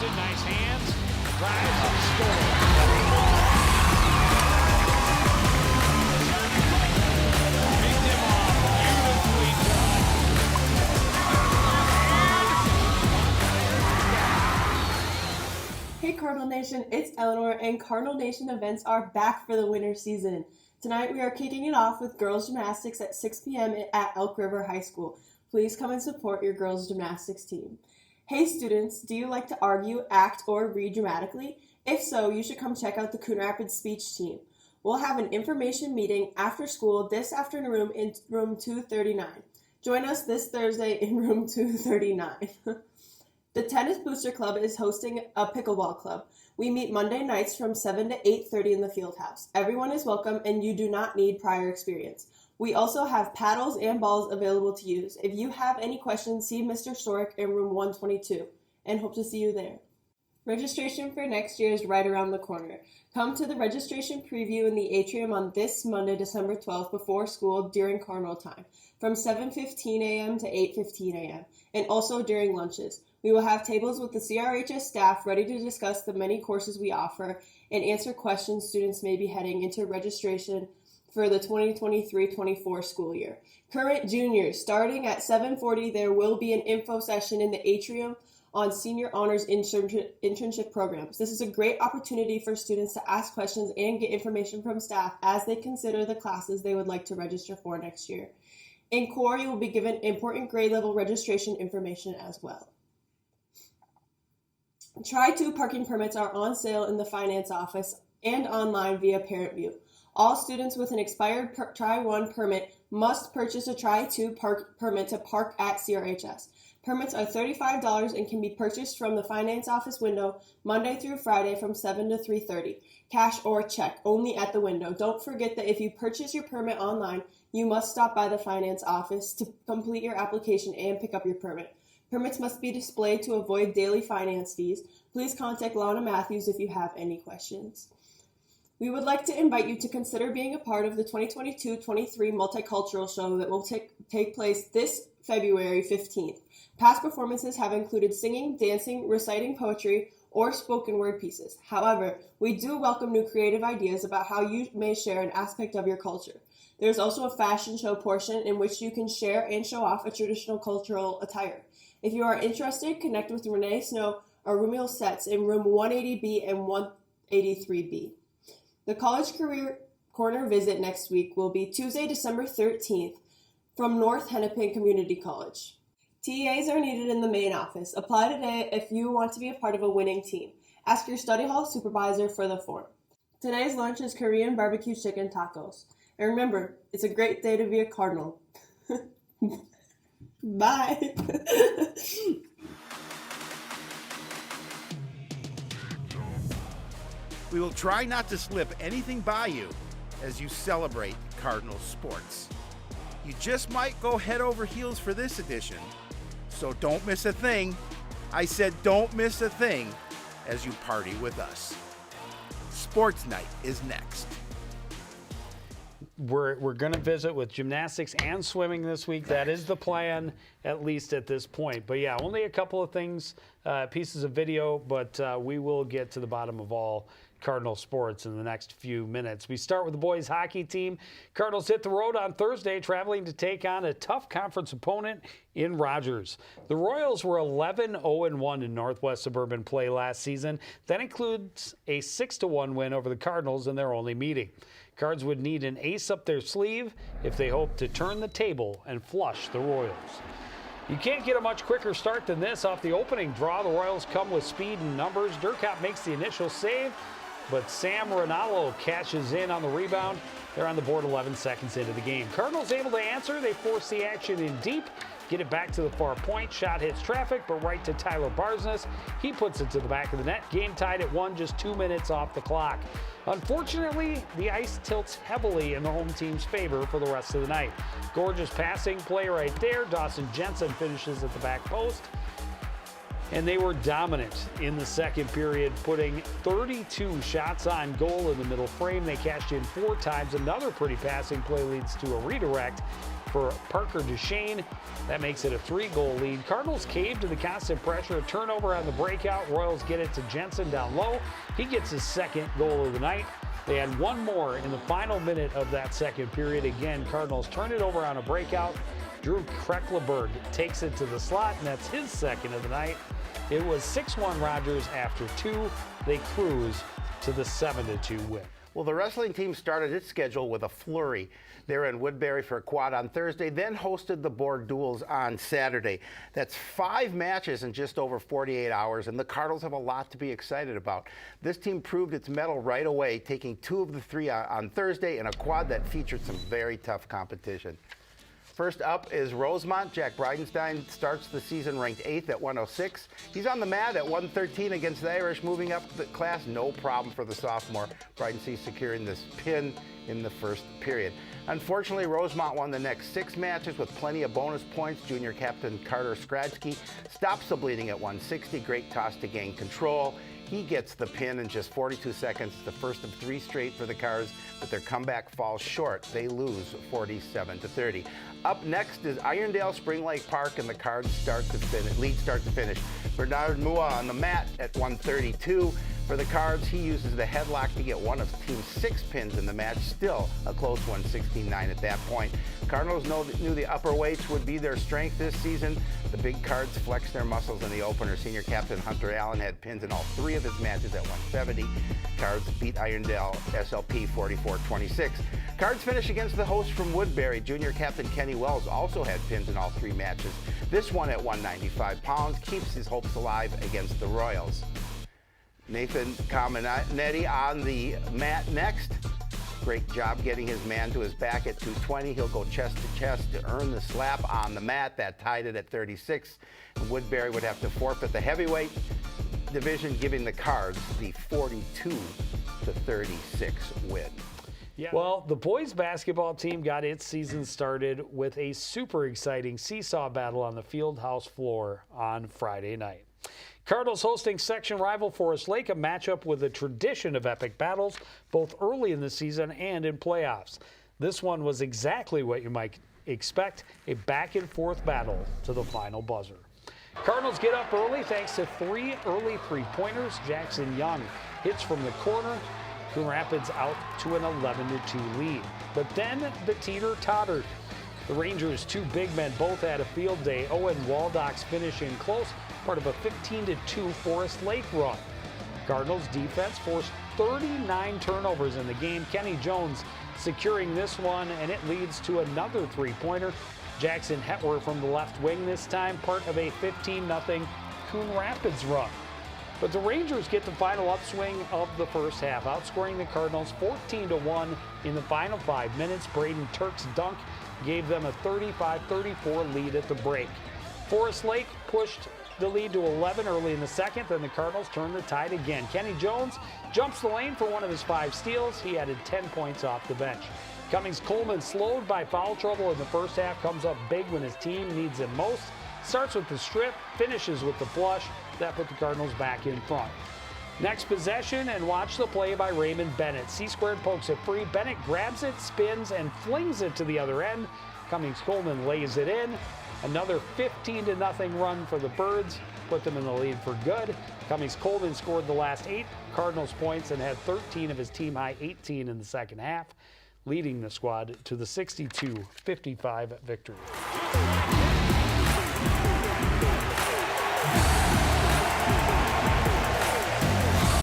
it, nice hands, drives and scores. Picked him off, beautifully done. Hey Cardinal Nation, it's Eleanor, and Cardinal Nation events are back for the winter season. Tonight we are kicking it off with girls gymnastics at 6 p.m. at Elk River High School. Please come and support your girls gymnastics team. Hey students, do you like to argue, act, or read dramatically? If so, you should come check out the Coon Rapids speech team. We'll have an information meeting after school this afternoon in room 239. Join us this Thursday in room 239. The Tennis Booster Club is hosting a pickleball club. We meet Monday nights from 7 to 8:30 in the field house. Everyone is welcome and you do not need prior experience. We also have paddles and balls available to use. If you have any questions, see Mr. Storick in room 122 and hope to see you there. Registration for next year is right around the corner. Come to the registration preview in the atrium on this Monday, December 12th before school during Cardinal time from 7:15 a.m. to 8:15 a.m. and also during lunches. We will have tables with the CRHS staff ready to discuss the many courses we offer and answer questions students may be heading into registration for the 2023-24 school year. Current juniors, starting at 7:40, there will be an info session in the atrium on senior honors internship programs. This is a great opportunity for students to ask questions and get information from staff as they consider the classes they would like to register for next year. In core, you will be given important grade level registration information as well. Try-2 parking permits are on sale in the finance office and online via Parent View. All students with an expired Try-1 permit must purchase a Try-2 permit to park at CRHS. Permits are $35 and can be purchased from the finance office window Monday through Friday from 7 to 3:30. Cash or check, only at the window. Don't forget that if you purchase your permit online, you must stop by the finance office to complete your application and pick up your permit. Permits must be displayed to avoid daily finance fees. Please contact Lana Matthews if you have any questions. We would like to invite you to consider being a part of the 2022-23 Multicultural Show that will take place this February 15th. Past performances have included singing, dancing, reciting poetry, or spoken word pieces. However, we do welcome new creative ideas about how you may share an aspect of your culture. There's also a fashion show portion in which you can share and show off a traditional cultural attire. If you are interested, connect with Renee Snow or Rumil Sets in room 180B and 183B. The College Career Corner visit next week will be Tuesday, December 13th from North Hennepin Community College. TAs are needed in the main office. Apply today if you want to be a part of a winning team. Ask your study hall supervisor for the form. Today's lunch is Korean barbecue chicken tacos. And remember, it's a great day to be a Cardinal. Bye. We will try not to slip anything by you as you celebrate Cardinal sports. You just might go head over heels for this edition, so don't miss a thing. I said don't miss a thing as you party with us. Sports Night is next. We're going to visit with gymnastics and swimming this week. That is the plan, at least at this point. But yeah, only a couple of things, pieces of video, but we will get to the bottom of all Cardinal sports in the next few minutes. We start with the boys hockey team. Cardinals hit the road on Thursday, traveling to take on a tough conference opponent in Rogers. The Royals were 11-0-1 in Northwest Suburban play last season. That includes a 6-1 win over the Cardinals in their only meeting. Cards would need an ace up their sleeve if they hope to turn the table and flush the Royals. You can't get a much quicker start than this off the opening draw. The Royals come with speed and numbers. Durkop makes the initial save, but Sam Rinaldo cashes in on the rebound. They're on the board 11 seconds into the game. Cardinals able to answer. They force the action in deep, get it back to the far point. Shot hits traffic, but right to Tyler Barsness. He puts it to the back of the net. Game tied at 1, just 2 minutes off the clock. Unfortunately, the ice tilts heavily in the home team's favor for the rest of the night. Gorgeous passing play right there. Dawson Jensen finishes at the back post. And they were dominant in the second period, putting 32 shots on goal in the middle frame. They cashed in 4 times. Another pretty passing play leads to a redirect. for Parker Duchesne. That makes it a 3-goal lead. Cardinals cave to the constant pressure. A turnover on the breakout. Royals get it to Jensen down low. He gets his second goal of the night. They had one more in the final minute of that second period. Again, Cardinals turn it over on a breakout. Drew Kreckleberg takes it to the slot, and that's his second of the night. It was 6-1 Rogers after 2. They cruise to the 7-2 win. Well, the wrestling team started its schedule with a flurry. They were in Woodbury for a quad on Thursday, then hosted the board duels on Saturday. That's 5 matches in just over 48 hours, and the Cardinals have a lot to be excited about. This team proved its mettle right away, taking 2 of the 3 on Thursday in a quad that featured some very tough competition. First up is Rosemont. Jack Bridenstine starts the season ranked 8th at 106. He's on the mat at 113 against the Irish, moving up the class. No problem for the sophomore. Bridenstine securing this pin in the first period. Unfortunately, Rosemont won the next 6 matches with plenty of bonus points. Junior captain Carter Skradsky stops the bleeding at 160. Great toss to gain control. He gets the pin in just 42 seconds, the first of 3 straight for the Cards, but their comeback falls short. They lose 47-30. Up next is Irondale Spring Lake Park, and the Cards lead start to finish. Bernard Mua on the mat at 132. For the Cards, he uses the headlock to get one of the team's 6 pins in the match, still a close one, 16-9 at that point. Cardinals knew the upper weights would be their strength this season. The big Cards flexed their muscles in the opener. Senior captain Hunter Allen had pins in all 3 of his matches at 170. Cards beat Irondale SLP 44-26. Cards finish against the hosts from Woodbury. Junior captain Kenny Wells also had pins in all 3 matches. This one at 195 pounds keeps his hopes alive against the Royals. Nathan Caminetti on the mat next. Great job getting his man to his back at 220. He'll go chest to chest to earn the slap on the mat. That tied it at 36. And Woodbury would have to forfeit the heavyweight division, giving the Cards the 42-36 win. Yeah. Well, the boys basketball team got its season started with a super exciting seesaw battle on the field house floor on Friday night. Cardinals hosting section rival Forest Lake, a matchup with a tradition of epic battles, both early in the season and in playoffs. This one was exactly what you might expect, a back-and-forth battle to the final buzzer. Cardinals get up early thanks to 3 early three-pointers. Jackson Young hits from the corner. Coon Rapids out to an 11-2 lead. But then the teeter tottered. The Rangers' 2 big men both had a field day. Owen Waldock's finish in close, part of a 15-2 Forest Lake run. Cardinals defense forced 39 turnovers in the game. Kenny Jones securing this one, and it leads to another 3-pointer. Jackson Hetwer from the left wing this time, part of a 15-0 Coon Rapids run. But the Rangers get the final upswing of the first half, outscoring the Cardinals 14-1 in the final 5 minutes. Braden Turk's dunk gave them a 35-34 lead at the break. Forest Lake pushed the lead to 11 early in the second, then the Cardinals turned the tide again. Kenny Jones jumps the lane for one of his 5 steals. He added 10 points off the bench. Cummings Coleman, slowed by foul trouble in the first half, comes up big when his team needs him most. Starts with the strip, finishes with the flush. That put the Cardinals back in front. Next possession, and watch the play by Raymond Bennett. C-squared pokes it free. Bennett grabs it, spins, and flings it to the other end. Cummings Coleman lays it in. Another 15-0 run for the Birds, put them in the lead for good. Cummings Coleman scored the last 8 Cardinals points and had 13 of his team-high 18 in the second half, leading the squad to the 62-55 victory.